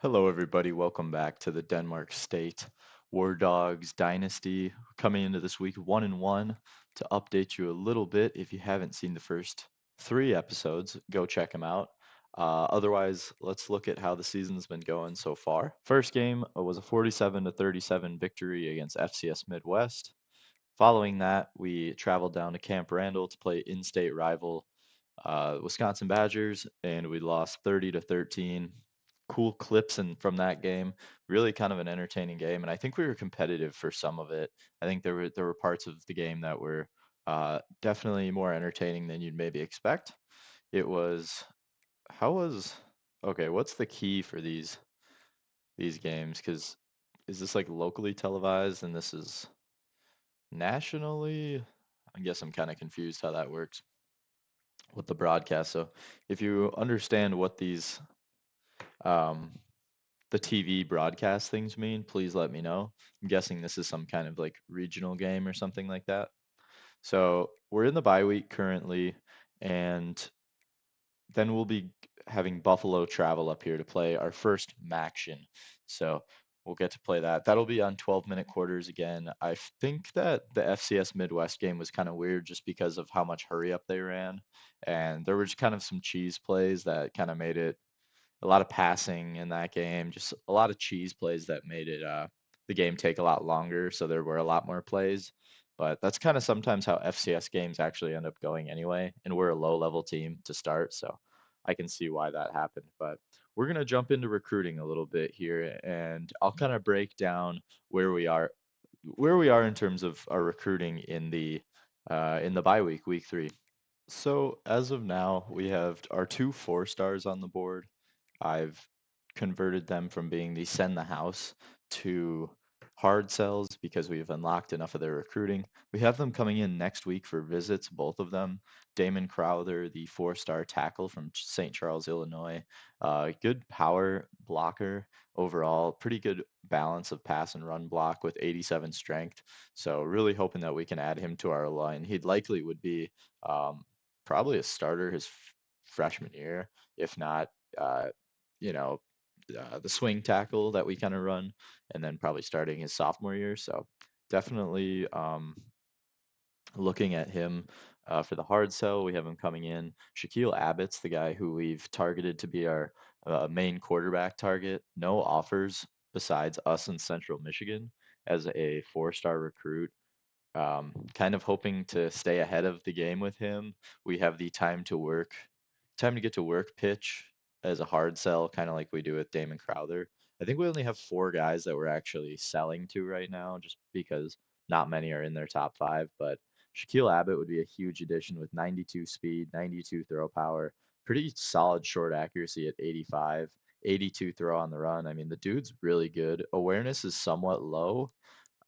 Hello, everybody. Welcome back to the Denmark State War Dogs Dynasty. Coming into this week 1-1 to update you a little bit. If you haven't seen the first three episodes, go check them out. Otherwise, let's look at how the season's been going so far. First game was a 47-37 victory against FCS Midwest. Following that, we traveled down to Camp Randall to play in-state rival Wisconsin Badgers, and we lost 30-13. Cool clips and from that game. Really kind of an entertaining game, and I think we were competitive for some of it. I think there were parts of the game that were definitely more entertaining than you'd maybe expect. It was how was okay. What's the key for these games? Because is this like locally televised and this is nationally? I guess I'm kind of confused how that works with the broadcast. So if you understand what these um, the TV broadcast things mean, please let me know. I'm guessing this is some kind of like regional game or something like that. So we're in the bye week currently, and then we'll be having Buffalo travel up here to play our first MACtion. So we'll get to play that. That'll be on 12-minute quarters again. I think that the FCS Midwest game was kind of weird just because of how much hurry up they ran. And there were just kind of some cheese plays that kind of made it a lot of passing in that game, just a lot of cheese plays that made it the game take a lot longer. So there were a lot more plays. But that's kind of sometimes how FCS games actually end up going anyway. And we're a low level team to start, so I can see why that happened. But we're gonna jump into recruiting a little bit here, and I'll kind of break down where we are in terms of our recruiting in the bye week, week 3. So as of now, we have our two 4 stars on the board. I've converted them from being the send the house to hard sells because we've unlocked enough of their recruiting. We have them coming in next week for visits, both of them. Damon Crowther, the 4-star tackle from St. Charles, Illinois. Good power blocker overall, pretty good balance of pass and run block with 87 strength. So really hoping that we can add him to our line. He'd likely would be um, probably a starter his freshman year, if not, uh, you know, the swing tackle that we kind of run, and then probably starting his sophomore year. So definitely looking at him for the hard sell. We have him coming in. Shaquille Abbott's the guy who we've targeted to be our main quarterback target. No offers besides us in Central Michigan as a 4-star recruit. Kind of hoping to stay ahead of the game with him. We have the time to get to work pitch as a hard sell, kind of like we do with Damon Crowther. I think we only have 4 guys that we're actually selling to right now, just because not many are in their top 5. But Shaquille Abbott would be a huge addition with 92 speed, 92 throw power, pretty solid short accuracy at 85, 82 throw on the run. I mean, the dude's really good. Awareness is somewhat low,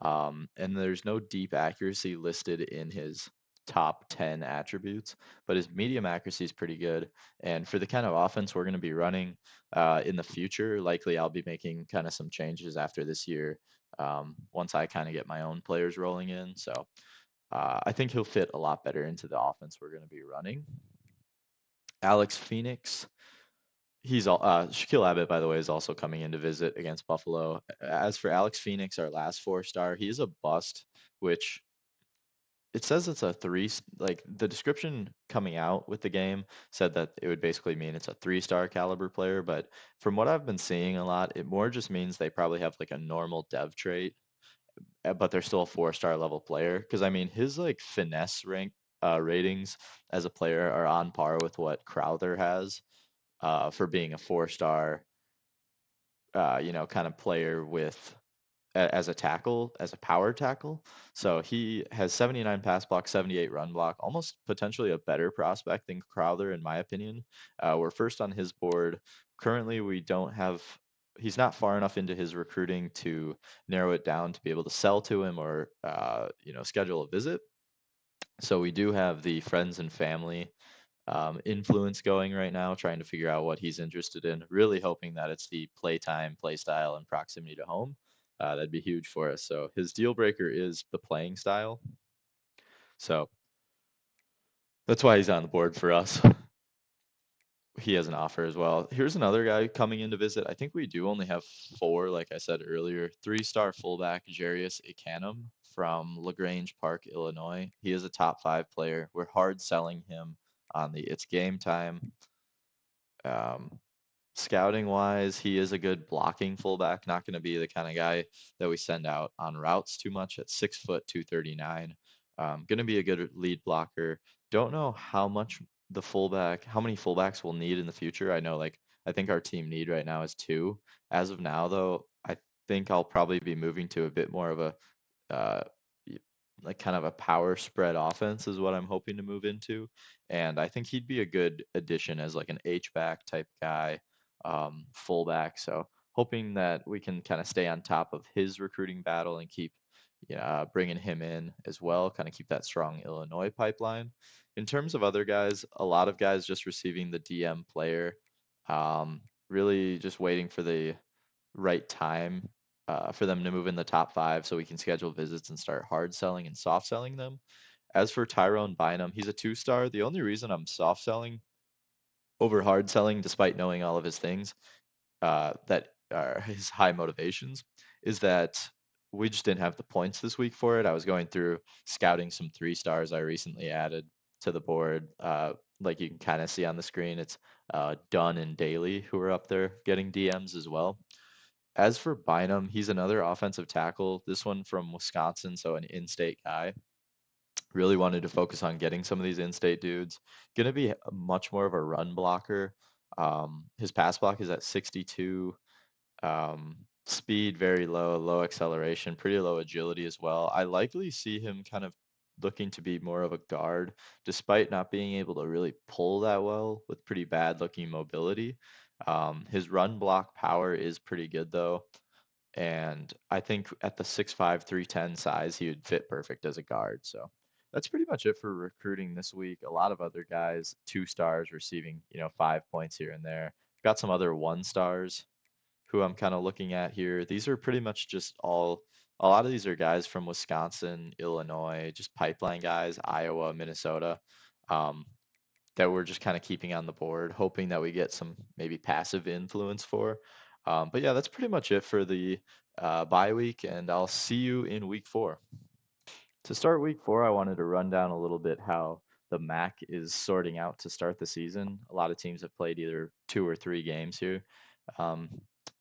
and there's no deep accuracy listed in his top 10 attributes, but his medium accuracy is pretty good. And for the kind of offense we're going to be running in the future, likely I'll be making kind of some changes after this year once I kind of get my own players rolling in. So I think he'll fit a lot better into the offense we're going to be running. Alex Phoenix. He's all Shaquille Abbott, by the way, is also coming in to visit against Buffalo. As for Alex Phoenix, our last 4-star, he's a bust, which it says it's a like the description coming out with the game said that it would basically mean it's a 3-star caliber player, but from what I've been seeing a lot, it more just means they probably have like a normal dev trait, but they're still a 4-star level player. Because I mean, his like finesse rank ratings as a player are on par with what Crowther has for being a 4-star kind of player with as a tackle, as a power tackle. So he has 79 pass block, 78 run block, almost potentially a better prospect than Crowther, in my opinion. We're first on his board. Currently, we don't have. He's not far enough into his recruiting to narrow it down to be able to sell to him or schedule a visit. So we do have the friends and family influence going right now, trying to figure out what he's interested in. Really hoping that it's the playtime, play style, and proximity to home. That'd be huge for us. So his deal breaker is the playing style. So that's why he's on the board for us. He has an offer as well. Here's another guy coming in to visit. I think we do only have four, like I said earlier. Three-star fullback Jarius Ikanem from LaGrange Park, Illinois. He is a top five player. We're hard selling him on the It's Game Time. Um, Scouting wise, he is a good blocking fullback, not going to be the kind of guy that we send out on routes too much at 6 foot 239. Going to be a good lead blocker. Don't know how many fullbacks we'll need in the future. I think our team need right now is two. As of now, though, I think I'll probably be moving to a bit more of a uh, y- like kind of a power spread offense is what I'm hoping to move into. And I think he'd be a good addition as like an H-back type guy, fullback. So hoping that we can kind of stay on top of his recruiting battle and keep bringing him in as well, kind of keep that strong Illinois pipeline. In terms of other guys, a lot of guys just receiving the DM player, really just waiting for the right time for them to move in the top five so we can schedule visits and start hard selling and soft selling them. As for Tyrone Bynum, he's a two-star. The only reason I'm soft selling over hard selling, despite knowing all of his things, that are his high motivations, is that we just didn't have the points this week for it. I was going through scouting some three stars I recently added to the board. Like you can kind of see on the screen, it's Dunn and Daly who are up there getting DMs as well. As for Bynum, he's another offensive tackle, this one from Wisconsin, so an in-state guy. Really wanted to focus on getting some of these in-state dudes. Gonna be much more of a run blocker. His pass block is at 62. Speed very low, low acceleration, pretty low agility as well. I likely see him kind of looking to be more of a guard, despite not being able to really pull that well with pretty bad looking mobility. His run block power is pretty good though. And I think at the 6'5", 310 size, he would fit perfect as a guard. So that's pretty much it for recruiting this week. A lot of other guys, two stars receiving, 5 points here and there. Got some other one stars who I'm kind of looking at here. These are pretty much a lot of these are guys from Wisconsin, Illinois, just pipeline guys, Iowa, Minnesota. Um, that we're just kind of keeping on the board, hoping that we get some maybe passive influence for. But yeah, that's pretty much it for the bye week, and I'll see you in week 4. To start week 4, I wanted to run down a little bit how the MAC is sorting out to start the season. A lot of teams have played either 2 or 3 games here. Um,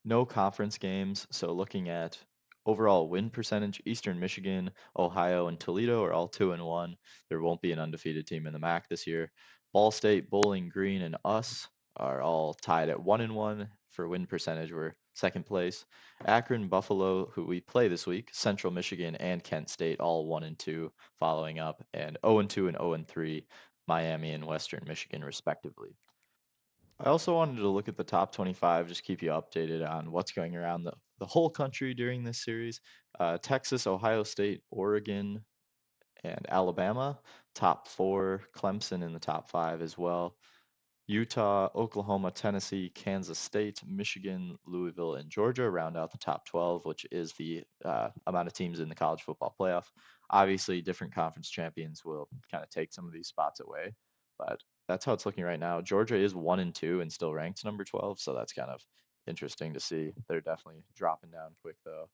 no conference games, so looking at overall win percentage, Eastern Michigan, Ohio, and Toledo are all 2-1. There won't be an undefeated team in the MAC this year. Ball State, Bowling Green, and us are all tied at 1-1 for win percentage. We're second place. Akron, Buffalo, who we play this week, Central Michigan, and Kent State, all 1-2, following up, and 0-2 and 0-3, Miami and Western Michigan, respectively. I also wanted to look at the top 25, just keep you updated on what's going around the whole country during this series. Texas, Ohio State, Oregon, and Alabama, top 4, Clemson in the top 5 as well. Utah, Oklahoma, Tennessee, Kansas State, Michigan, Louisville, and Georgia round out the top 12, which is the amount of teams in the college football playoff. Obviously, different conference champions will kind of take some of these spots away, but that's how it's looking right now. Georgia is 1-2 and still ranked number 12, so that's kind of interesting to see. They're definitely dropping down quick though.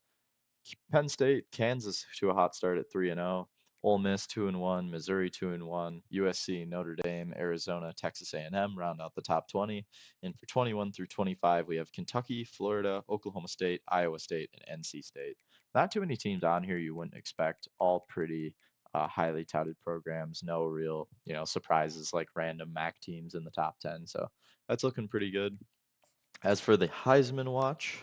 Penn State, Kansas to a hot start at 3-0. Ole Miss 2-1, Missouri 2-1, USC, Notre Dame, Arizona, Texas A&M round out the top 20. And for 21 through 25, we have Kentucky, Florida, Oklahoma State, Iowa State, and NC State. Not too many teams on here you wouldn't expect. All pretty highly touted programs. No real, surprises like random MAC teams in the top 10. So that's looking pretty good. As for the Heisman watch,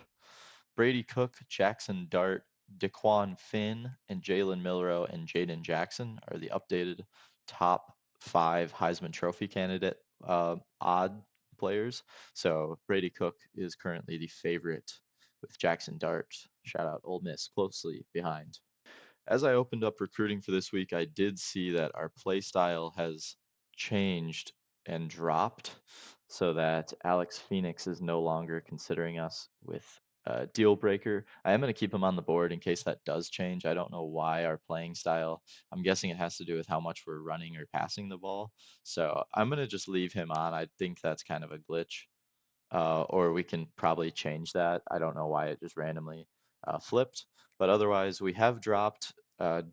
Brady Cook, Jackson Dart, Daquan Finn, and Jalen Milrow and Jaden Jackson are the updated top 5 Heisman Trophy candidate odd players. So Brady Cook is currently the favorite with Jackson Dart. Shout out Ole Miss closely behind. As I opened up recruiting for this week, I did see that our play style has changed and dropped so that Alex Phoenix is no longer considering us with deal breaker. I am going to keep him on the board in case that does change. I don't know why our playing style. I'm guessing it has to do with how much we're running or passing the ball. So I'm going to just leave him on. I think that's kind of a glitch, or we can probably change that. I don't know why it just randomly flipped, but otherwise we have dropped.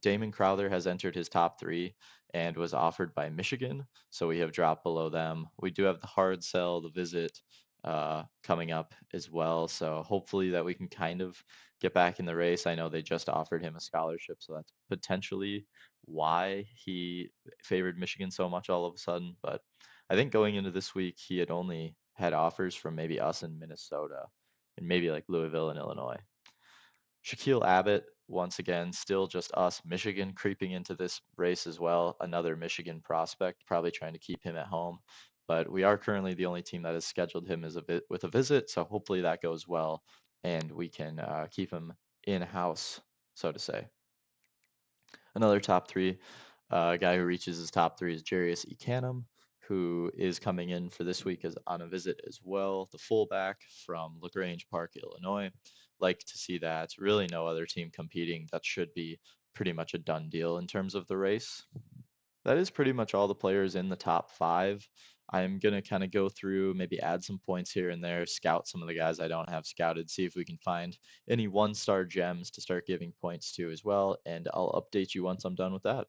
Damon Crowther has entered his top three and was offered by Michigan, so we have dropped below them. We do have the hard sell, the visit coming up as well, so hopefully that we can kind of get back in the race. I know they just offered him a scholarship, so that's potentially why he favored Michigan so much all of a sudden, but I think going into this week, he had only had offers from maybe us in Minnesota and maybe like Louisville and Illinois. Shaquille Abbott, once again, still just us. Michigan creeping into this race as well. Another Michigan prospect, probably trying to keep him at home. But we are currently the only team that has scheduled him as with a visit, so hopefully that goes well and we can keep him in house, so to say. Another top three guy who reaches his top three is Jarius Ecanum, who is coming in for this week as on a visit as well. The fullback from LaGrange Park, Illinois. Like to see that. Really, no other team competing. That should be pretty much a done deal in terms of the race. That is pretty much all the players in the top five. I'm going to kind of go through, maybe add some points here and there, scout some of the guys I don't have scouted, see if we can find any one-star gems to start giving points to as well, and I'll update you once I'm done with that.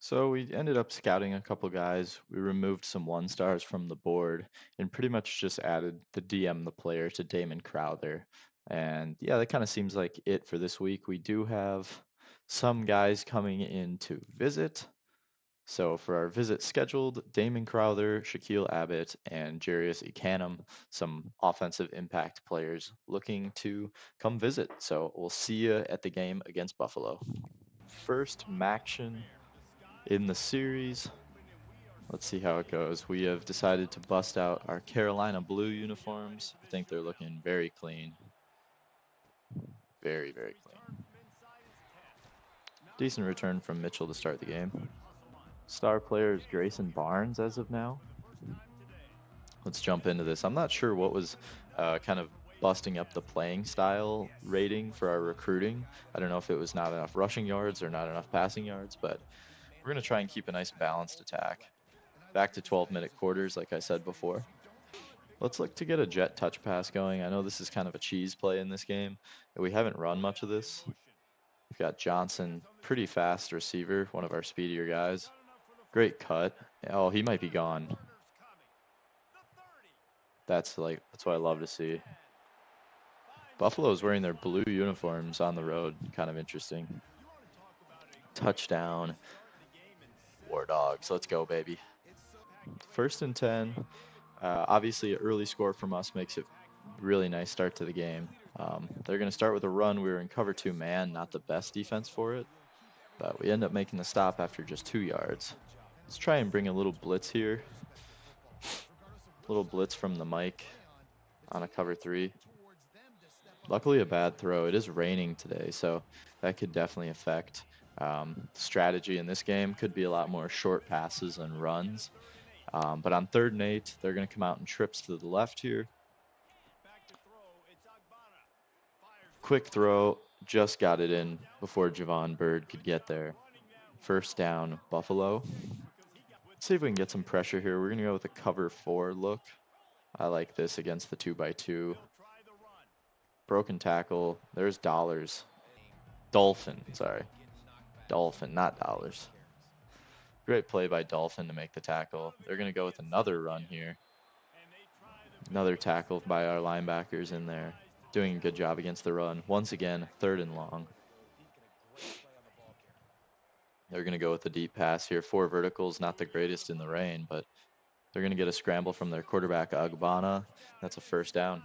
So we ended up scouting a couple guys. We removed some one stars from the board and pretty much just added the DM the player to Damon Crowther. And yeah, that kind of seems like it for this week. We do have some guys coming in to visit. So for our visit scheduled, Damon Crowther, Shaquille Abbott, and Jarius Ecanum, some offensive impact players looking to come visit. So we'll see you at the game against Buffalo. First MACtion in the series. Let's see how it goes. We have decided to bust out our Carolina blue uniforms. I think they're looking very clean. Very, very clean. Decent return from Mitchell to start the game. Star player is Grayson Barnes as of now. Let's jump into this. I'm not sure what was kind of busting up the playing style rating for our recruiting. I don't know if it was not enough rushing yards or not enough passing yards, but we're going to try and keep a nice balanced attack. Back to 12-minute quarters, like I said before. Let's look to get a jet touch pass going. I know this is kind of a cheese play in this game. We haven't run much of this. We've got Johnson, pretty fast receiver, one of our speedier guys. Great cut. Oh, he might be gone. That's what I love to see. Buffalo's wearing their blue uniforms on the road. Kind of interesting. Touchdown. War Dogs. Let's go, baby. 1st and 10. Obviously, an early score from us makes it really nice start to the game. They're going to start with a run. We were in cover 2 man, not the best defense for it, but we end up making the stop after just 2 yards. Let's try and bring a little blitz here. Little blitz from the mic on a cover 3. Luckily, a bad throw. It is raining today, so that could definitely affect strategy in this game. Could be a lot more short passes and runs. But on 3rd and 8, they're going to come out in trips to the left here. Quick throw, just got it in before Javon Bird could get there. 1st down, Buffalo. Let's see if we can get some pressure here. We're going to go with a cover 4 look. I like this against the 2x2. Broken tackle. There's Dollars. Dolphin, sorry. Dolphin, not Dollars. Great play by Dolphin to make the tackle. They're going to go with another run here. Another tackle by our linebackers in there. Doing a good job against the run. Once again, 3rd and long. They're going to go with the deep pass here. 4 verticals, not the greatest in the rain, but they're going to get a scramble from their quarterback, Agbana. That's a 1st down.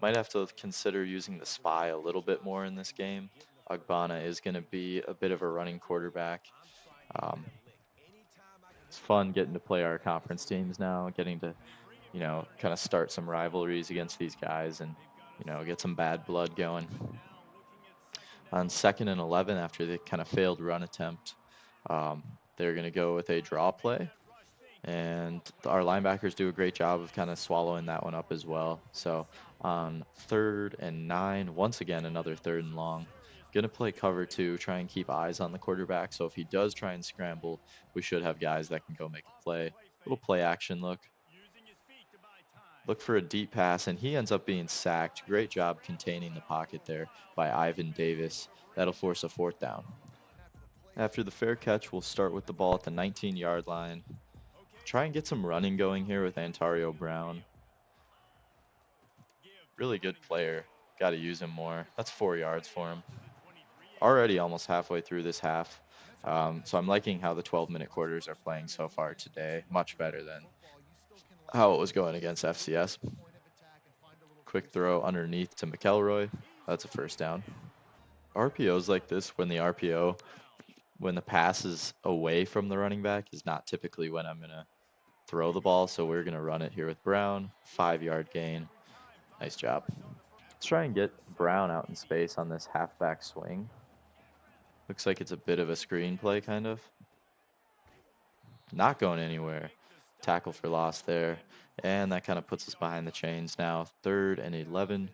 Might have to consider using the spy a little bit more in this game. Agbana is going to be a bit of a running quarterback. It's fun getting to play our conference teams now, getting to, kind of start some rivalries against these guys and, get some bad blood going. On 2nd and 11, after the kind of failed run attempt, they're going to go with a draw play. And our linebackers do a great job of kind of swallowing that one up as well. So on 3rd and 9, once again, another 3rd and long. Going to play cover 2, try and keep eyes on the quarterback. So if he does try and scramble, we should have guys that can go make a play. Little play action look. Look for a deep pass, and he ends up being sacked. Great job containing the pocket there by Ivan Davis. That'll force a 4th down. After the fair catch, we'll start with the ball at the 19-yard line. Try and get some running going here with Antario Brown. Really good player. Got to use him more. That's 4 yards for him. Already almost halfway through this half. So I'm liking how the 12-minute quarters are playing so far today. Much better than how it was going against FCS. Quick throw underneath to McElroy. That's a 1st down. RPOs like this, when the pass is away from the running back, is not typically when I'm going to throw the ball. So we're going to run it here with Brown. 5-yard gain. Nice job. Let's try and get Brown out in space on this halfback swing. Looks like it's a bit of a screen play, kind of. Not going anywhere. Tackle for loss there. And that kind of puts us behind the chains now. 3rd and 11.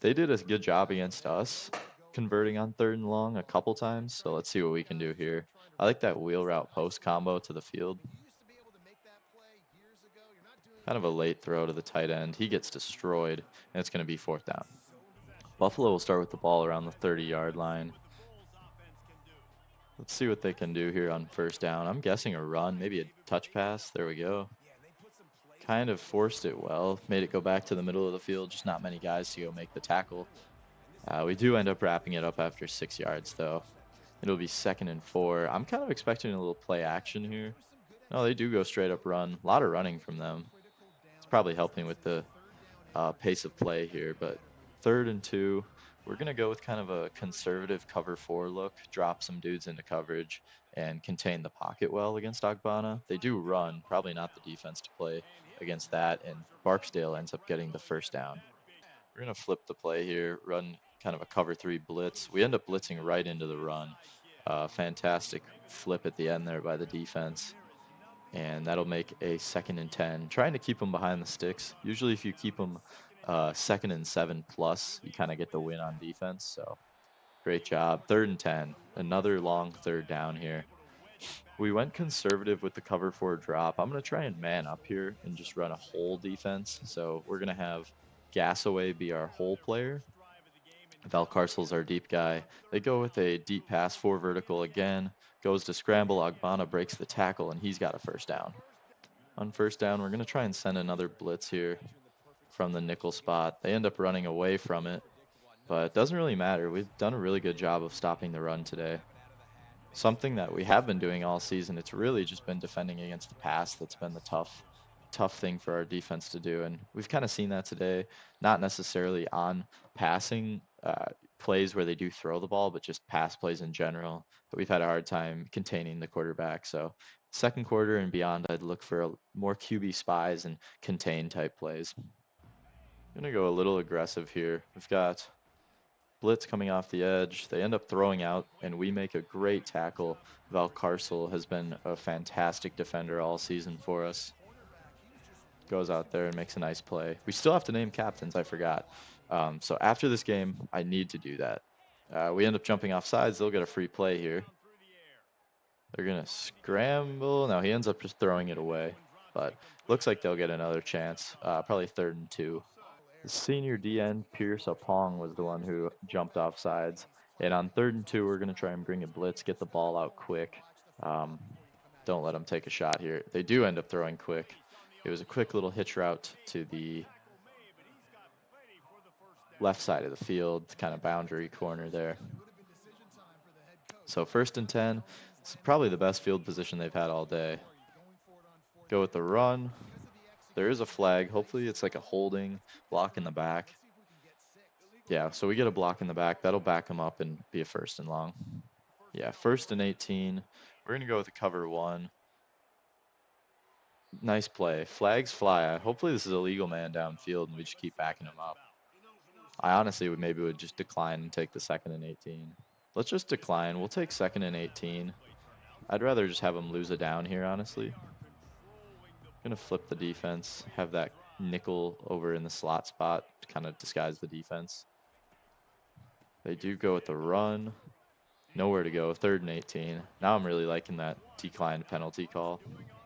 They did a good job against us converting on 3rd and long a couple times. So let's see what we can do here. I like that wheel route post combo to the field. Kind of a late throw to the tight end. He gets destroyed, and it's going to be 4th down. Buffalo will start with the ball around the 30-yard line. Let's see what they can do here on 1st down. I'm guessing a run, maybe a touch pass. There we go. Kind of forced it well. Made it go back to the middle of the field. Just not many guys to go make the tackle. We do end up wrapping it up after 6 yards, though. It'll be 2nd and 4. I'm kind of expecting a little play action here. No, they do go straight up run. A lot of running from them. It's probably helping with the pace of play here, but 3rd and 2. We're going to go with kind of a conservative cover 4 look, drop some dudes into coverage, and contain the pocket well against Ogbonna. They do run, probably not the defense to play against that, and Barksdale ends up getting the 1st down. We're going to flip the play here, run kind of a cover 3 blitz. We end up blitzing right into the run. Fantastic flip at the end there by the defense. And that'll make a 2nd and 10. Trying to keep them behind the sticks. Usually if you keep them 2nd and 7 plus, you kind of get the win on defense. So great job. 3rd and 10. Another long 3rd down here. We went conservative with the cover 4 drop. I'm going to try and man up here and just run a hole defense. So we're going to have Gasaway be our hole player. Valcarcel's our deep guy. They go with a deep pass 4 vertical again. Goes to scramble. Ogbonna breaks the tackle, and he's got a 1st down. On 1st down, we're going to try and send another blitz here from the nickel spot. They end up running away from it, but it doesn't really matter. We've done a really good job of stopping the run today. Something that we have been doing all season. It's really just been defending against the pass that's been the tough thing for our defense to do, and we've kind of seen that today. Not necessarily on passing plays where they do throw the ball, but just pass plays in general. But we've had a hard time containing the quarterback. So 2nd quarter and beyond, I'd look for more QB spies and contain type plays. I'm gonna go a little aggressive here. We've got blitz coming off the edge. They end up throwing out, and we make a great tackle. Valcarcel has been a fantastic defender all season for us. Goes out there and makes a nice play. We still have to name captains, I forgot. So after this game, I need to do that. We end up jumping off sides. They'll get a free play here. They're going to scramble. No, he ends up just throwing it away. But looks like they'll get another chance. Probably 3rd and 2. The senior DN, Pierce Opong, was the one who jumped off sides. And on 3rd and 2, we're going to try and bring a blitz, get the ball out quick. Don't let them take a shot here. They do end up throwing quick. It was a quick little hitch route to the left side of the field, kind of boundary corner there. So 1st and 10. It's probably the best field position they've had all day. Go with the run. There is a flag. Hopefully it's like a holding block in the back. Yeah, so we get a block in the back. That'll back them up and be a 1st and long. Yeah, 1st and 18. We're going to go with a cover 1. Nice play. Flags fly. Hopefully this is a legal man downfield and we just keep backing him up. I honestly would just decline and take the 2nd and 18. Let's just decline. We'll take 2nd and 18. I'd rather just have him lose a down here, honestly. Gonna flip the defense, have that nickel over in the slot spot to kind of disguise the defense. They do go with the run. Nowhere to go, 3rd and 18. Now I'm really liking that declined penalty call.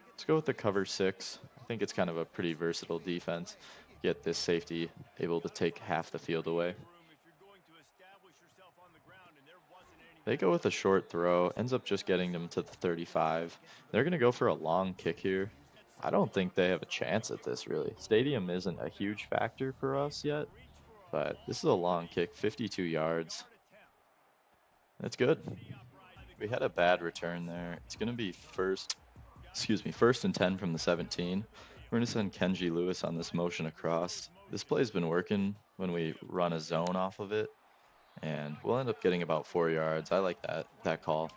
Let's go with the cover 6. I think it's kind of a pretty versatile defense. Get this safety able to take half the field away. They go with a short throw, ends up just getting them to the 35. They're going to go for a long kick here. I don't think they have a chance at this, really. Stadium isn't a huge factor for us yet, but this is a long kick, 52 yards. That's good. We had a bad return there. It's going to be first and 10 from the 17. We're going to send Kenji Lewis on this motion across. This play's been working when we run a zone off of it, and we'll end up getting about 4 yards. I like that call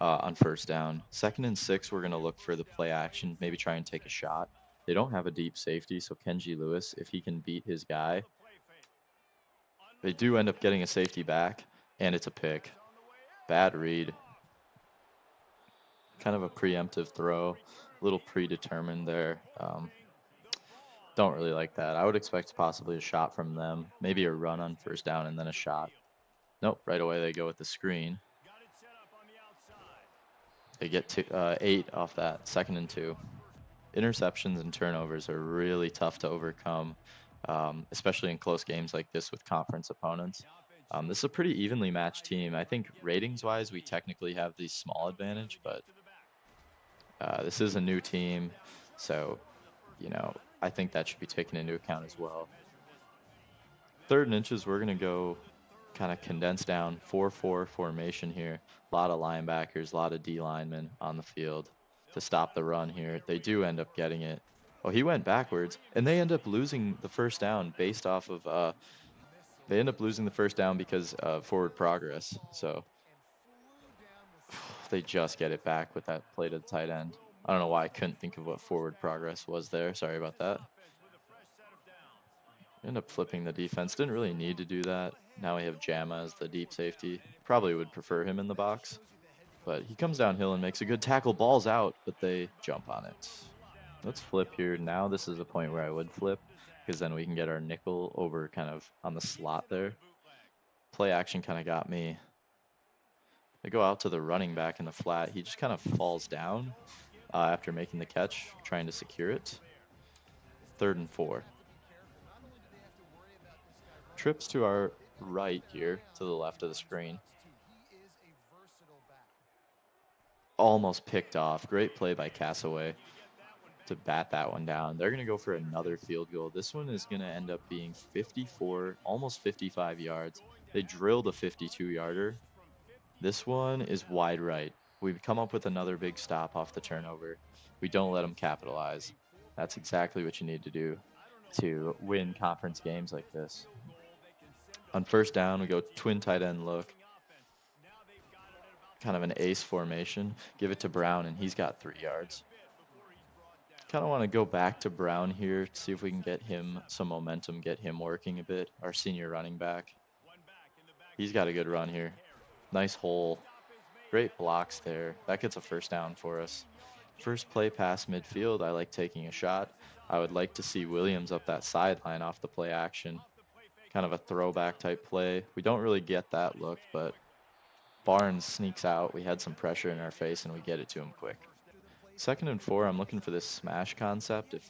on 1st down. 2nd and 6, we're going to look for the play action, maybe try and take a shot. They don't have a deep safety, so Kenji Lewis, if he can beat his guy, they do end up getting a safety back, and it's a pick. Bad read. Kind of a preemptive throw, a little predetermined there. Don't really like that. I would expect possibly a shot from them, maybe a run on 1st down and then a shot. Nope, right away they go with the screen. They get 8 off that, 2nd and 2. Interceptions and turnovers are really tough to overcome, especially in close games like this with conference opponents. This is a pretty evenly matched team. I think ratings-wise, we technically have the small advantage, but this is a new team, so, I think that should be taken into account as well. 3rd and inches, we're going to go kind of condense down 4-4 formation here. A lot of linebackers, a lot of D linemen on the field to stop the run here. They do end up getting it. Oh, he went backwards, and they end up losing the 1st down based off of, they end up losing the 1st down because of forward progress. So they just get it back with that play to the tight end. I don't know why I couldn't think of what forward progress was there. Sorry about that. End up flipping the defense. Didn't really need to do that. Now we have Jamma as the deep safety. Probably would prefer him in the box. But he comes downhill and makes a good tackle. Ball's out, but they jump on it. Let's flip here. Now this is a point where I would flip, because then we can get our nickel over kind of on the slot there. Play action kind of got me. They go out to the running back in the flat. He just kind of falls down after making the catch, trying to secure it. 3rd and 4. Trips to our right here, to the left of the screen. Almost picked off. Great play by Castaway to bat that one down. They're going to go for another field goal. This one is going to end up being 54, almost 55 yards. They drilled a 52-yarder. This one is wide right. We've come up with another big stop off the turnover. We don't let them capitalize. That's exactly what you need to do to win conference games like this. On 1st down, we go twin tight end look. Kind of an ace formation. Give it to Brown, and he's got 3 yards. Kind of want to go back to Brown here, see if we can get him some momentum, get him working a bit, our senior running back. He's got a good run here. Nice hole. Great blocks there. That gets a 1st down for us. First play pass midfield, I like taking a shot. I would like to see Williams up that sideline off the play action. Kind of a throwback type play. We don't really get that look, but Barnes sneaks out. We had some pressure in our face, and we get it to him quick. 2nd and 4, I'm looking for this smash concept. If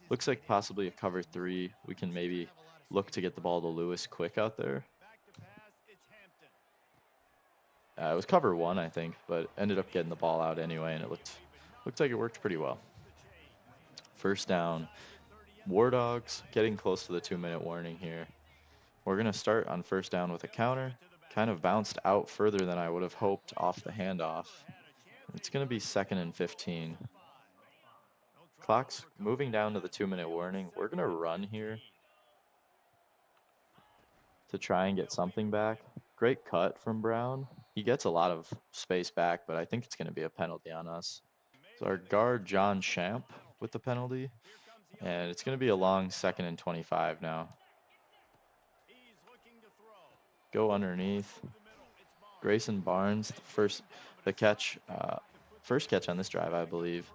looks like possibly a cover 3, we can maybe look to get the ball to Lewis quick out there. It was cover 1, I think, but ended up getting the ball out anyway, and it looked like it worked pretty well. 1st down. War Dogs getting close to the 2-minute warning here. We're going to start on 1st down with a counter. Kind of bounced out further than I would have hoped off the handoff. It's going to be 2nd and 15. Clock's moving down to the 2-minute warning. We're going to run here to try and get something back. Great cut from Brown. He gets a lot of space back, but I think it's going to be a penalty on us. So our guard, John Champ, with the penalty. And it's going to be a long 2nd and 25 now. Go underneath. Grayson Barnes, first catch on this drive, I believe.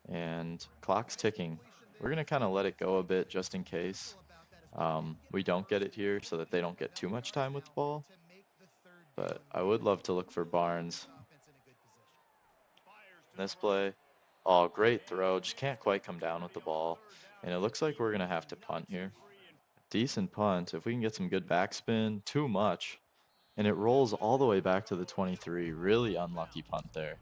And clock's ticking. We're going to kind of let it go a bit just in case we don't get it here so that they don't get too much time with the ball. But I would love to look for Barnes in this play. Oh, great throw. Just can't quite come down with the ball. And it looks like we're going to have to punt here. Decent punt. If we can get some good backspin, too much. And it rolls all the way back to the 23. Really unlucky punt there.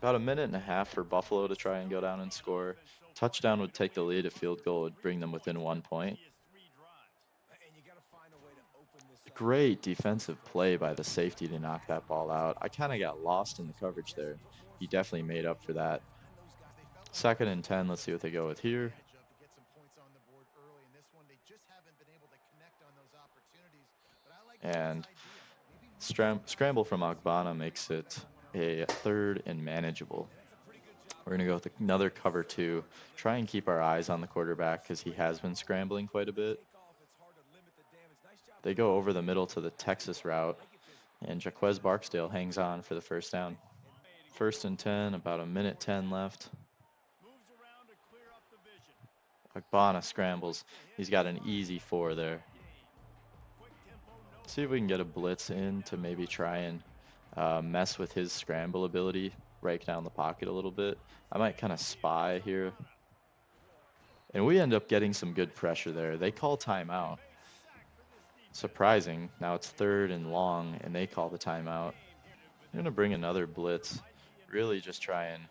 About a minute and a half for Buffalo to try and go down and score. Touchdown would take the lead. A field goal would bring them within 1 point. Great defensive play by the safety to knock that ball out. I kind of got lost in the coverage there. He definitely made up for that. 2nd and 10. Let's see what they go with here. And scramble from Agbana makes it a 3rd and manageable. We're going to go with another cover 2. Try and keep our eyes on the quarterback because he has been scrambling quite a bit. They go over the middle to the Texas route, and Jaquez Barksdale hangs on for the 1st down. 1st and 10, about a minute 10 left. Agbana scrambles. He's got an easy 4 there. See if we can get a blitz in to maybe try and mess with his scramble ability, break down the pocket a little bit. I might kind of spy here. And we end up getting some good pressure there. They call timeout. Surprising. Now it's 3rd and long, and they call the timeout. I'm going to bring another blitz. Really just try and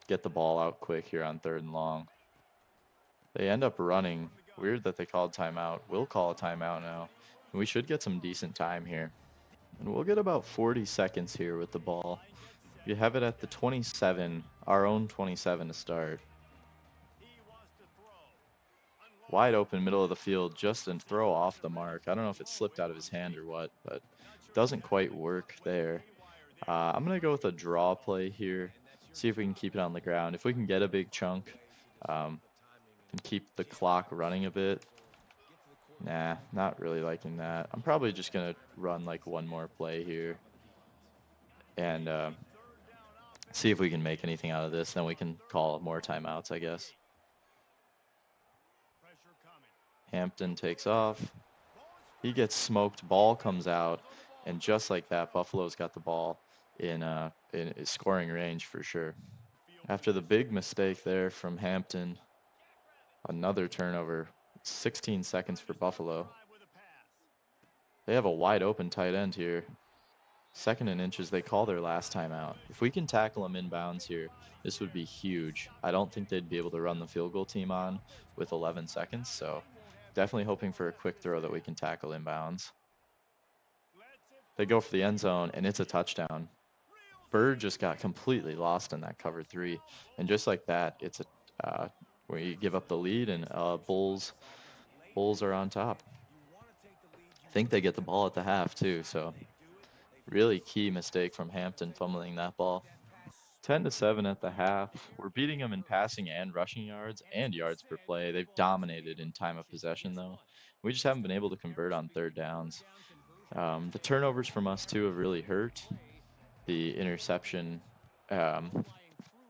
get the ball out quick here on 3rd and long. They end up running. Weird that they called timeout. We'll call a timeout now. And we should get some decent time here. And we'll get about 40 seconds here with the ball. You have it at the 27, our own 27 to start. Wide open middle of the field, just and throw off the mark. I don't know if it slipped out of his hand or what, but it doesn't quite work there. I'm going to go with a draw play here. See if we can keep it on the ground. If we can get a big chunk and keep the clock running a bit. Nah, not really liking that. I'm probably just going to run like one more play here and see if we can make anything out of this. Then we can call more timeouts, I guess. Hampton takes off. He gets smoked. Ball comes out. And just like that, Buffalo's got the ball in scoring range for sure. After the big mistake there from Hampton, another turnover. 16 seconds for Buffalo. They have a wide open tight end here. 2nd and inches, they call their last timeout. If we can tackle them inbounds here, this would be huge. I don't think they'd be able to run the field goal team on with 11 seconds, so definitely hoping for a quick throw that we can tackle inbounds. They go for the end zone, and it's a touchdown. Bird just got completely lost in that cover 3, and just like that, it's a where you give up the lead, and Bulls are on top. I think they get the ball at the half too, so really key mistake from Hampton fumbling that ball. 10-7 at the half. We're beating them in passing and rushing yards and yards per play. They've dominated in time of possession though. We just haven't been able to convert on 3rd downs. The turnovers from us too have really hurt. The interception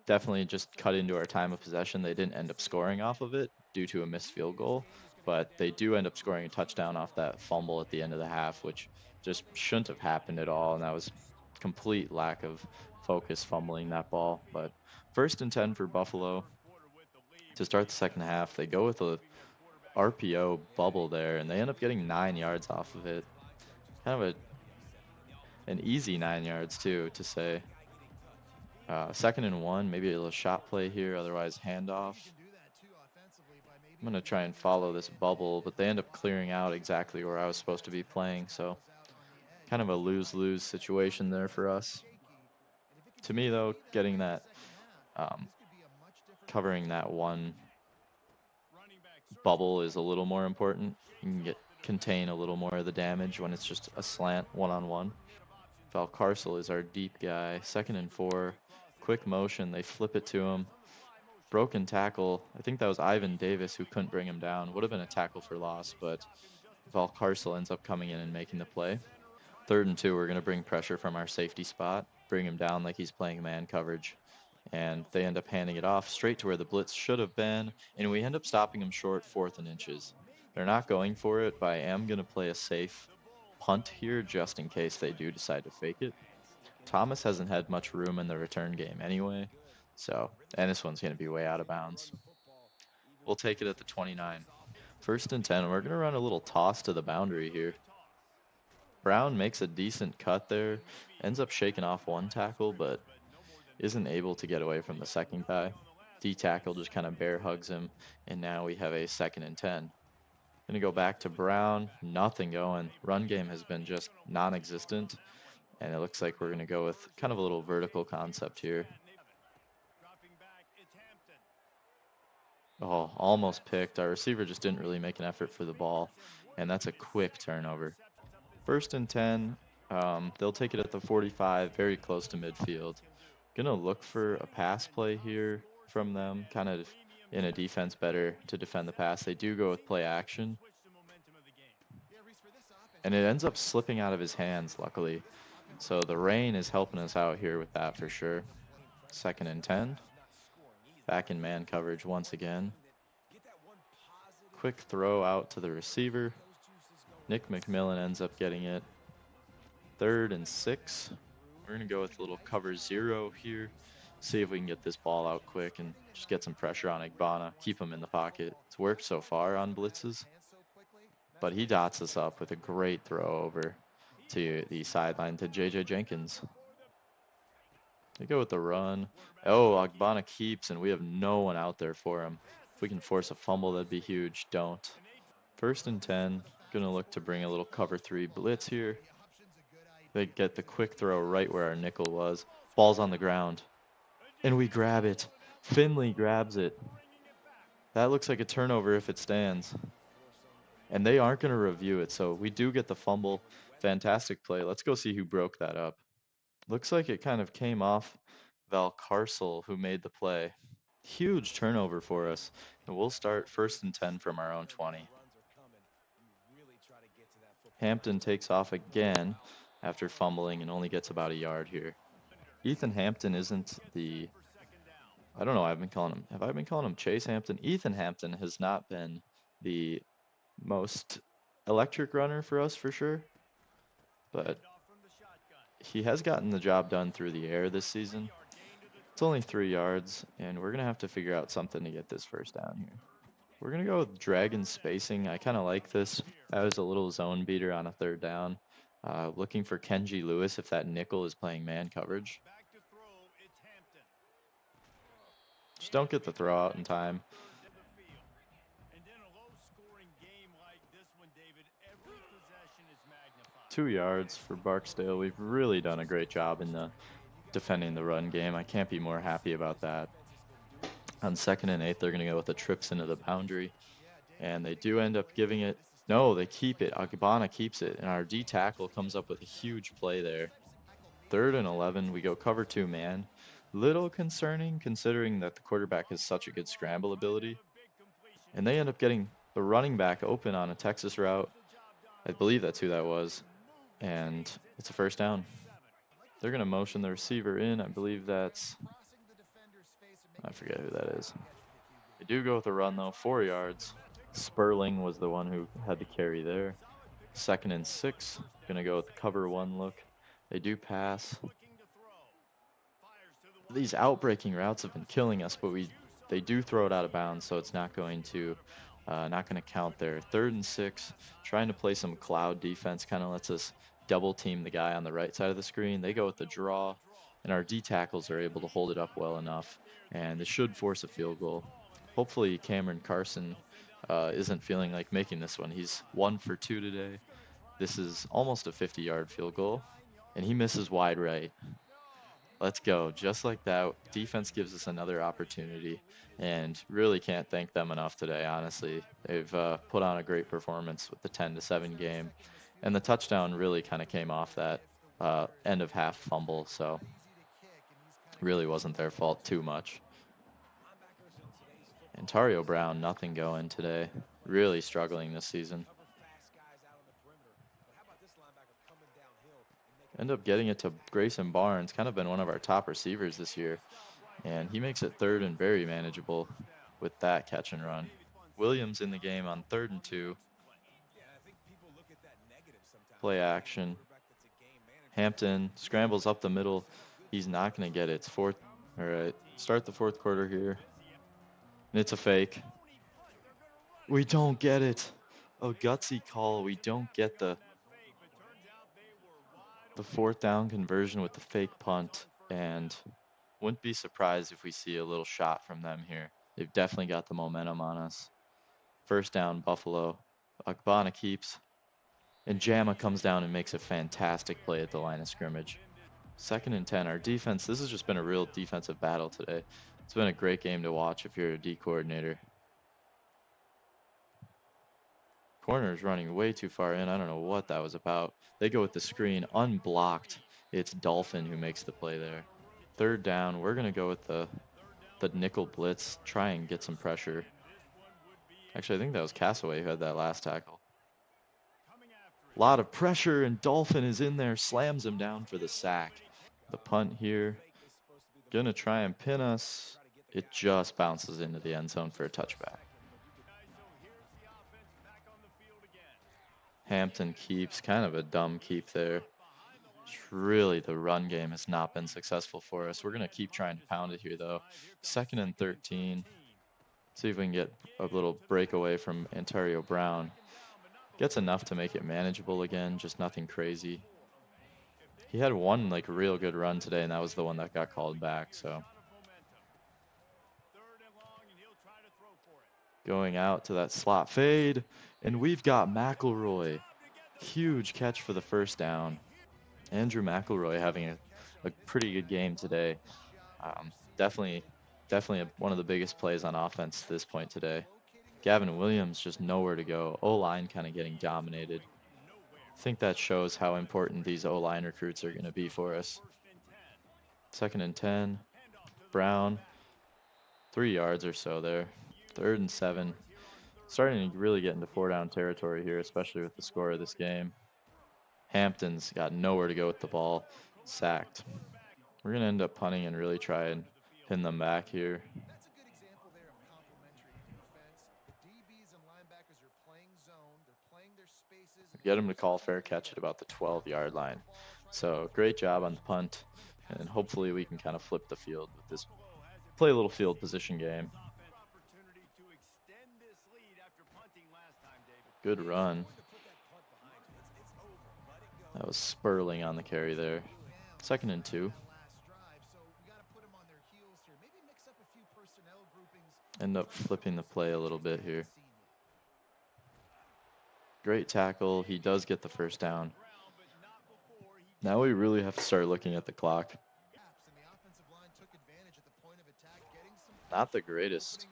definitely just cut into our time of possession. They didn't end up scoring off of it due to a missed field goal, but they do end up scoring a touchdown off that fumble at the end of the half, which just shouldn't have happened at all. And that was complete lack of focus fumbling that ball. But 1st and 10 for Buffalo to start the 2nd half. They go with a RPO bubble there, and they end up getting 9 yards off of it. Kind of an easy 9 yards too, to say. 2nd and 1, maybe a little shot play here, otherwise handoff. I'm going to try and follow this bubble, but they end up clearing out exactly where I was supposed to be playing, so kind of a lose-lose situation there for us. To me, though, getting that, covering that one bubble is a little more important. You can contain a little more of the damage when it's just a slant one-on-one. Valcarcel is our deep guy. 2nd and 4. Quick motion. They flip it to him. Broken tackle. I think that was Ivan Davis who couldn't bring him down. Would have been a tackle for loss, but Valcarcel ends up coming in and making the play. 3rd and 2. We're going to bring pressure from our safety spot. Bring him down like he's playing man coverage. and they end up handing it off straight to where the blitz should have been, and we end up stopping them short 4th and inches. They're not going for it, but I am going to play a safe punt here just in case they do decide to fake it. Thomas hasn't had much room in the return game anyway, so, and this one's going to be way out of bounds. We'll take it at the 29. 1st and 10, we're going to run a little toss to the boundary here. Brown makes a decent cut there, ends up shaking off one tackle, but isn't able to get away from the second guy. D tackle just kind of bear hugs him, and now we have a 2nd and 10. Gonna go back to Brown, nothing going. Run game has been just non-existent, and it looks like we're gonna go with kind of a little vertical concept here. Oh, almost picked. Our receiver just didn't really make an effort for the ball, and that's a quick turnover. 1st and 10, they'll take it at the 45, very close to midfield. Gonna look for a pass play here from them, kind of in a defense better to defend the pass. They do go with play action, and it ends up slipping out of his hands, luckily. So the rain is helping us out here with that for sure. 2nd and 10. Back in man coverage once again. Quick throw out to the receiver. Nick McMillan ends up getting it. 3rd and 6. We're going to go with a little cover 0 here. See if we can get this ball out quick and just get some pressure on Igbana. Keep him in the pocket. It's worked so far on blitzes. But he dots us up with a great throw over to the sideline to JJ Jenkins. They go with the run. Oh, Igbana keeps, and we have no one out there for him. If we can force a fumble, that'd be huge. Don't. 1st and 10. Gonna look to bring a little cover 3 blitz here. They get the quick throw right where our nickel was. Ball's on the ground. And we grab it. Finley grabs it. That looks like a turnover if it stands. And they aren't going to review it, so we do get the fumble. Fantastic play. Let's go see who broke that up. Looks like it kind of came off Valcarcel, who made the play. Huge turnover for us. And we'll start 1st and 10 from our own 20. Hampton takes off again after fumbling and only gets about a yard here. Ethan Hampton isn't the, I don't know, have I been calling him Chase Hampton? Ethan Hampton has not been the most electric runner for us for sure, but he has gotten the job done through the air this season. It's only 3 yards, and we're going to have to figure out something to get this 1st down here. We're going to go with dragon spacing. I kind of like this. That was a little zone beater on a 3rd down. Looking for Kenji Lewis if that nickel is playing man coverage. Just don't get the throw out in time. 2 yards for Barksdale. We've really done a great job in the defending the run game. I can't be more happy about that. On 2nd and 8, they're going to go with the trips into the boundary. And they do end up giving it. No, they keep it. Akibana keeps it. And our D tackle comes up with a huge play there. 3rd and 11, we go cover 2 man. Little concerning considering that the quarterback has such a good scramble ability. And they end up getting the running back open on a Texas route. I believe that's who that was. And it's a 1st down. They're going to motion the receiver in. I believe that's, I forget who that is. They do go with a run though, 4 yards. Sperling was the one who had the carry there. 2nd and 6. Going to go with the cover 1 look. They do pass. These outbreaking routes have been killing us, but they do throw it out of bounds, so it's not going to count there. 3rd and 6. Trying to play some cloud defense, kind of lets us double team the guy on the right side of the screen. They go with the draw, and our D tackles are able to hold it up well enough, and it should force a field goal. Hopefully Cameron Carson isn't feeling like making this one. He's 1 for 2 today. This is almost a 50-yard field goal, and he misses wide right. Let's go. Just like that, defense gives us another opportunity, and really can't thank them enough today, honestly. They've put on a great performance with the 10-7 game, and the touchdown really kind of came off that end of half fumble, so really wasn't their fault too much. And Tario Brown, nothing going today. Really struggling this season. End up getting it to Grayson Barnes, kind of been one of our top receivers this year. And he makes it third and very manageable with that catch and run. Williams in the game on 3rd and 2. Play action. Hampton scrambles up the middle. He's not going to get it. It's fourth. All right, start the 4th quarter here. And it's a fake. We don't get it. A gutsy call. We don't get the 4th down conversion with the fake punt. And wouldn't be surprised if we see a little shot from them here. They've definitely got the momentum on us. 1st down, Buffalo. Akbana keeps. And Jama comes down and makes a fantastic play at the line of scrimmage. 2nd and 10. Our defense, this has just been a real defensive battle today. It's been a great game to watch if you're a D coordinator. Corner is running way too far in. I don't know what that was about. They go with the screen unblocked. It's Dolphin who makes the play there. 3rd down. We're going to go with the nickel blitz, try and get some pressure. Actually, I think that was Castaway who had that last tackle. A lot of pressure, and Dolphin is in there, slams him down for the sack. The punt here. Gonna try and pin us. It just bounces into the end zone for a touchback. Hampton keeps, kind of a dumb keep there. Really, the run game has not been successful for us. We're gonna keep trying to pound it here though. 2nd and 13. See if we can get a little breakaway from Ontario Brown. Gets enough to make it manageable again, just nothing crazy. He had one like real good run today, and that was the one that got called back, so. Going out to that slot fade, and we've got McElroy. Huge catch for the 1st down. Andrew McElroy having a pretty good game today. Definitely one of the biggest plays on offense to this point today. Gavin Williams just nowhere to go. O-line kind of getting dominated. I think that shows how important these O-line recruits are going to be for us. 2nd and 10. Brown. 3 yards or so there. 3rd and 7. Starting to really get into 4-down territory here, especially with the score of this game. Hampton's got nowhere to go with the ball. Sacked. We're going to end up punting and really try and pin them back here. Get him to call fair catch at about the 12-yard line. So great job on the punt, and hopefully we can kind of flip the field with this, play a little field position game. Good run. That was Sperling on the carry there. 2nd and 2. End up flipping the play a little bit here. Great tackle. He does get the 1st down. Now we really have to start looking at the clock. Not the greatest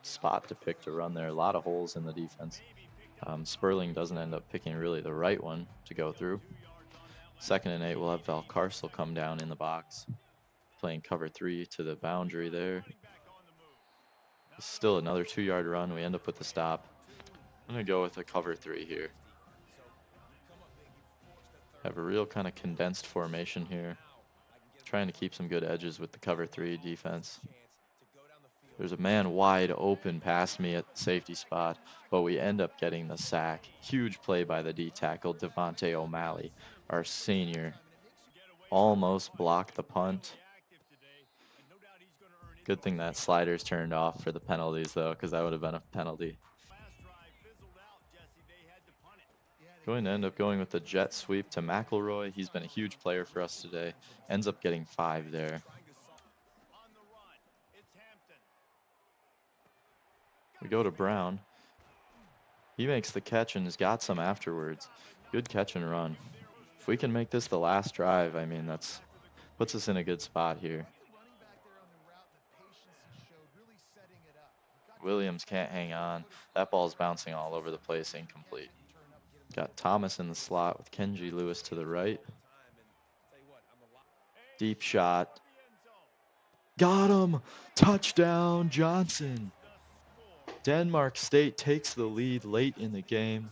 spot to pick to run there. A lot of holes in the defense. Sperling doesn't end up picking really the right one to go through. 2nd and 8, we'll have Valcarcel come down in the box. Playing cover 3 to the boundary there. Still another 2-yard run. We end up with the stop. I'm going to go with a cover 3 here. Have a real kind of condensed formation here. Trying to keep some good edges with the cover 3 defense. There's a man wide open past me at the safety spot, but we end up getting the sack. Huge play by the D tackle, Devontae O'Malley, our senior. Almost blocked the punt. Good thing that slider's turned off for the penalties, though, because that would have been a penalty. Going to end up going with the jet sweep to McElroy. He's been a huge player for us today. Ends up getting 5 there. We go to Brown. He makes the catch and has got some afterwards. Good catch and run. If we can make this the last drive, I mean, that's puts us in a good spot here. Williams can't hang on. That ball's bouncing all over the place, incomplete. Got Thomas in the slot with Kenji Lewis to the right. Deep shot. Got him! Touchdown, Johnson! Denmark State takes the lead late in the game.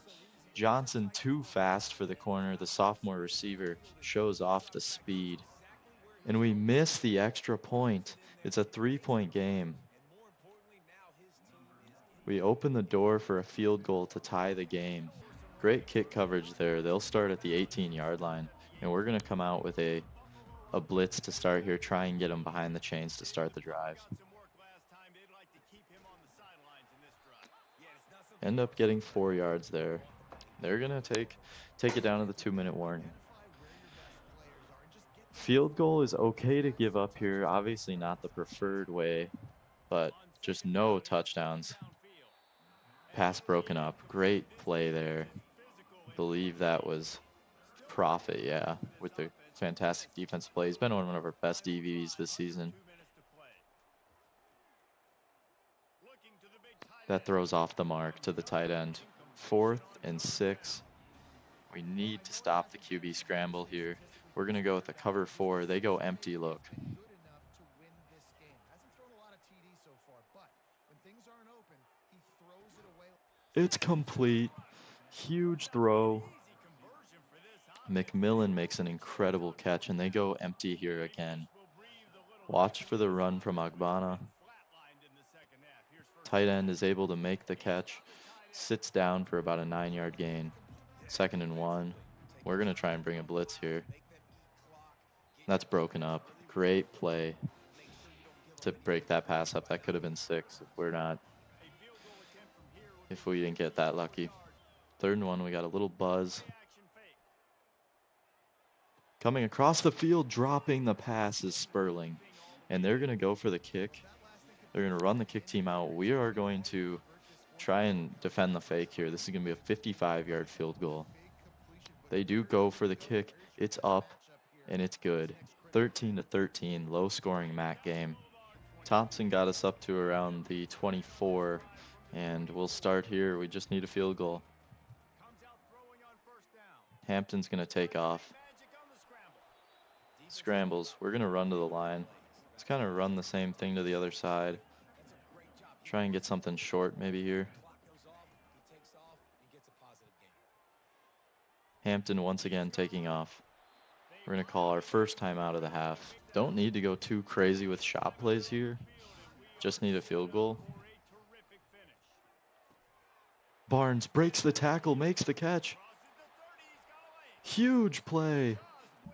Johnson too fast for the corner. The sophomore receiver shows off the speed. And we miss the extra point. It's a 3-point game. We open the door for a field goal to tie the game. Great kick coverage there. They'll start at the 18-yard line, and we're going to come out with a blitz to start here, try and get them behind the chains to start the drive. End up getting 4 yards there. They're going to take it down to the 2-minute warning. Field goal is okay to give up here. Obviously not the preferred way, but just no touchdowns. Pass broken up. Great play there. Believe that was Profit, yeah, with the fantastic defensive play. He's been one of our best DVs this season. That throws off the mark to the tight end. 4th and 6. We need to stop the QB scramble here. We're going to go with the cover 4. They go empty look. It's complete. Huge throw. McMillan makes an incredible catch, and they go empty here again. Watch for the run from Agbana. Tight end is able to make the catch, sits down for about a 9-yard gain. 2nd and 1. We're going to try and bring a blitz here. That's broken up. Great play to break that pass up. That could have been 6 if we didn't get that lucky. 3rd and 1, we got a little buzz. Coming across the field, dropping the pass is Sperling. And they're going to go for the kick. They're going to run the kick team out. We are going to try and defend the fake here. This is going to be a 55-yard field goal. They do go for the kick. It's up, and it's good. 13-13, low-scoring MAC game. Thompson got us up to around the 24, and we'll start here. We just need a field goal. Hampton's going to take off. Scrambles. We're going to run to the line. Let's kind of run the same thing to the other side. Try and get something short maybe here. Hampton once again taking off. We're going to call our first time out of the half. Don't need to go too crazy with shot plays here. Just need a field goal. Barnes breaks the tackle, makes the catch. Huge play.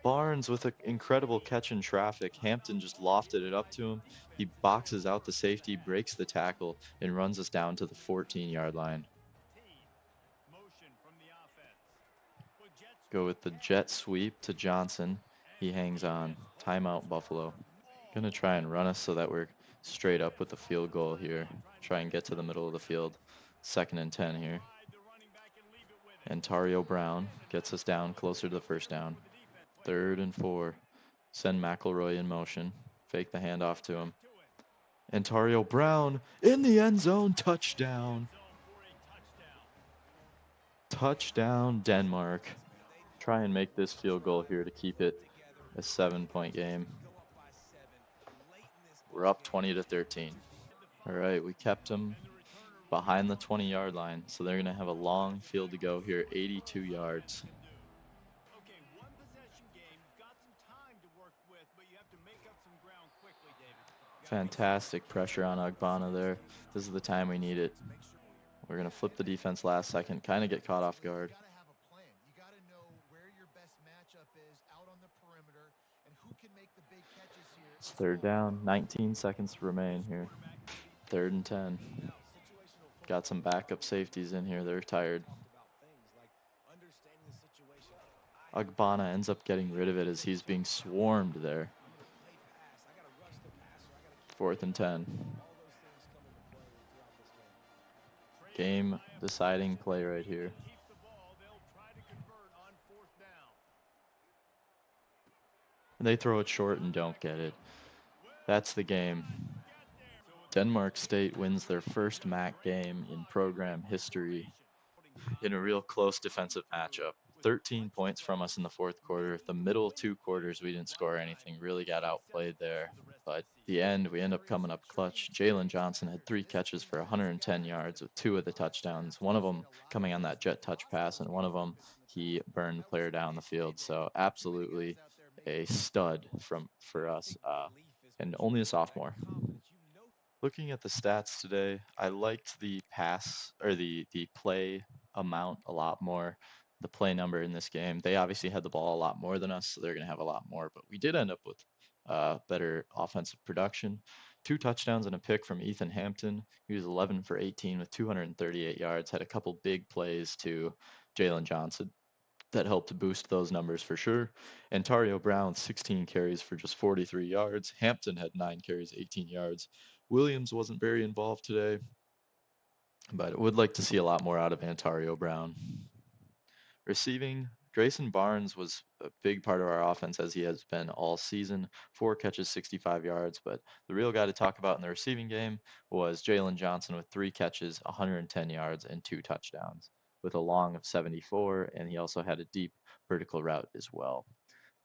Barnes with an incredible catch in traffic. Hampton just lofted it up to him. He boxes out the safety, breaks the tackle, and runs us down to the 14-yard line. Go with the jet sweep to Johnson. He hangs on. Timeout, Buffalo. Gonna try and run us so that we're straight up with the field goal here. Try and get to the middle of the field. 2nd and 10 here. Antario Brown gets us down closer to the first down. 3rd and 4. Send McElroy in motion. Fake the handoff to him. Antario Brown in the end zone. Touchdown. Touchdown, Denmark. Try and make this field goal here to keep it a 7-point game. We're up 20-13. All right, we kept them behind the 20-yard line, so they're going to have a long field to go here, 82 yards. Fantastic pressure on Agbana there. This is the time we need it. We're going to flip the defense last second, kind of get caught off guard. It's 3rd down, 19 seconds remain here. 3rd and 10. Got some backup safeties in here. They're tired. Agbana ends up getting rid of it as he's being swarmed there. 4th and 10. Game deciding play right here. And they throw it short and don't get it. That's the game. Denmark State wins their first MAC game in program history in a real close defensive matchup. 13 points from us in the 4th quarter. The middle 2 quarters, we didn't score anything. Really got outplayed there. But the end, we end up coming up clutch. Jalen Johnson had 3 catches for 110 yards with 2 of the touchdowns. One of them coming on that jet touch pass, and one of them he burned the player down the field. So absolutely a stud for us, and only a sophomore. Looking at the stats today, I liked the pass or the play amount a lot more. The play number in this game. They obviously had the ball a lot more than us, so they're going to have a lot more. But we did end up with better offensive production. 2 touchdowns and a pick from Ethan Hampton. He was 11 for 18 with 238 yards. Had a couple big plays to Jalen Johnson that helped to boost those numbers for sure. Antario Brown, 16 carries for just 43 yards. Hampton had 9 carries, 18 yards. Williams wasn't very involved today, but I would like to see a lot more out of Antario Brown. Receiving, Grayson Barnes was a big part of our offense as he has been all season. 4 catches, 65 yards, but the real guy to talk about in the receiving game was Jalen Johnson with 3 catches, 110 yards, and 2 touchdowns with a long of 74, and he also had a deep vertical route as well.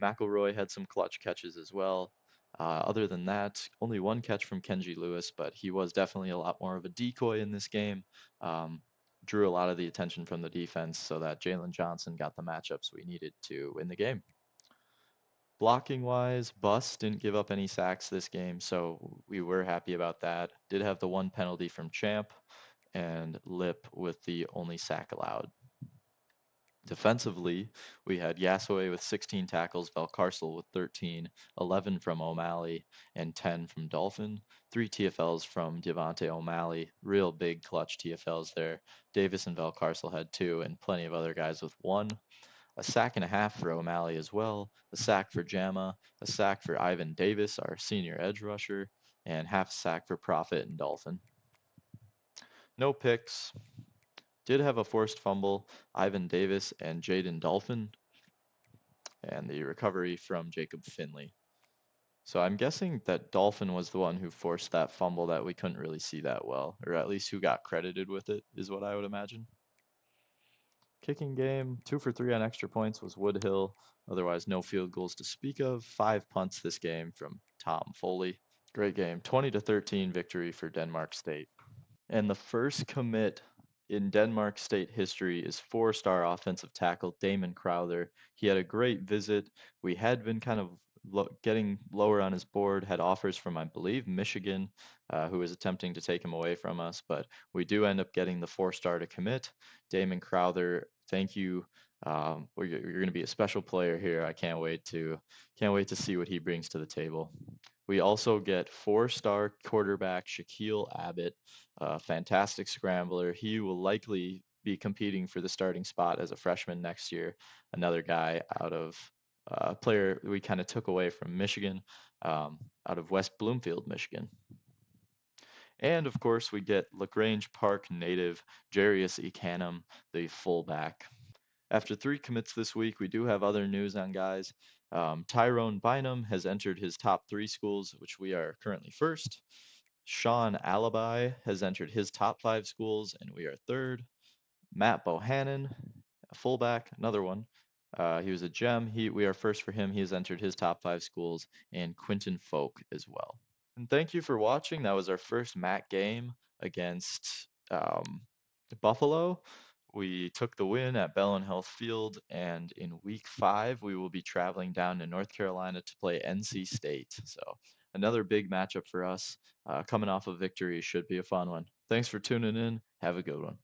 McElroy had some clutch catches as well. Other than that, only 1 catch from Kenji Lewis, but he was definitely a lot more of a decoy in this game. Um, Drew a lot of the attention from the defense so that Jalen Johnson got the matchups we needed to win the game. Blocking wise, Bus didn't give up any sacks this game, so we were happy about that. Did have the 1 penalty from Champ and Lip with the only sack allowed. Defensively, we had Yasaway with 16 tackles, Valcarcel with 13, 11 from O'Malley, and 10 from Dolphin. 3 TFLs from Devontae O'Malley. Real big clutch TFLs there. Davis and Valcarcel had 2, and plenty of other guys with 1. A sack and a half for O'Malley as well. A sack for Jama. A sack for Ivan Davis, our senior edge rusher. And half a sack for Profit and Dolphin. No picks. Did have a forced fumble, Ivan Davis and Jaden Dolphin, and the recovery from Jacob Finley. So I'm guessing that Dolphin was the one who forced that fumble that we couldn't really see that well, or at least who got credited with it, is what I would imagine. Kicking game, 2 for 3 on extra points was Woodhill. Otherwise, no field goals to speak of. 5 punts this game from Tom Foley. Great game. 20-13 victory for Denmark State. And the first commit in Denmark State history is 4-star offensive tackle Damon Crowther. He had a great visit. We had been kind of getting lower on his board, had offers from, I believe, Michigan, who was attempting to take him away from us, but we do end up getting the 4-star to commit. Damon Crowther, thank you. You're going to be a special player here. I can't wait to see what he brings to the table. We also get 4-star quarterback Shaquille Abbott, a fantastic scrambler. He will likely be competing for the starting spot as a freshman next year. Another guy out of a player we kind of took away from Michigan, out of West Bloomfield, Michigan. And of course, we get LaGrange Park native Jarius Ekanum, the fullback. After 3 commits this week, we do have other news on guys. Tyrone Bynum has entered his top 3 schools, which we are currently first. Sean Alibi has entered his top 5 schools, and we are third. Matt Bohannon, a fullback, another one. He was a gem. We are first for him. He has entered his top 5 schools, and Quinton Folk as well. And thank you for watching. That was our first MAC game against Buffalo. We took the win at Bell and Health Field, and in week 5, we will be traveling down to North Carolina to play NC State. So another big matchup for us. Coming off a victory should be a fun one. Thanks for tuning in. Have a good one.